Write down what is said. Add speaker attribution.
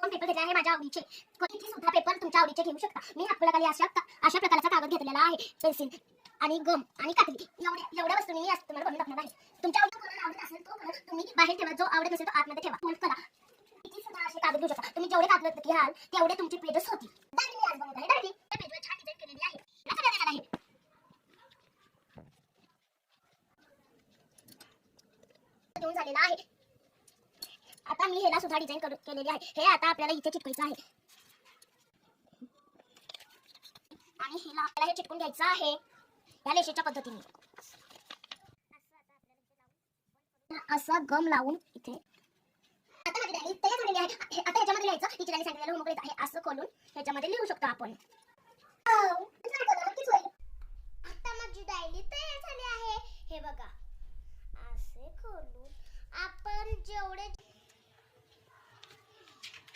Speaker 1: 2 paper घेतले आहे माझ्या आवडीचे. इथे सुद्धा पेपर तुमच्या आवडीचे घेऊ शकता. मी आपल्याकडे अशा प्रकारचा कागद घेतलेला आहे, पेन्सिल आणि गम आणि कात्री. एवढ्या वस्तूंनी मी तुम्हाला बनवून टाकणार आहे. तुमच्या आवडीचा कलर आवडत असेल तो कलर तुम्ही बाहेर ठेवा, जो आवडत नसेल तो आतमध्ये ठेवा. फोल्ड करा. इथे सुद्धा असे कागद घेऊ शकता. तुम्ही जेवढे कागद घ्याल तेवढे तुमचे पेजेस होतील. डायरी मी आज बनवत आहे. डायरी त्या पेजवर छान डिझाईन केलेली आहे. याला कलर देणार आहे. देऊन झालेला आहे. आता मी ह्याला सुद्धा डिझाईन केलेली आहे. हे आता आपल्याला इथे चिटकायचं आहे आणि ह्याला आपल्याला हे चिटकून घ्यायचं आहे या लेशेच्या पद्धतीने. असं गम लावून इथे. आता माझी डायरी तयार झालेली आहे. आता ह्याच्यामध्ये लिहायचं. टीचरांनी सांगितलेलं होमवर्क आहे. असं खोलून ह्याच्यामध्ये लिहू शकतो आपण. आता माझी डायरी तयार झाली आहे. हे बघा.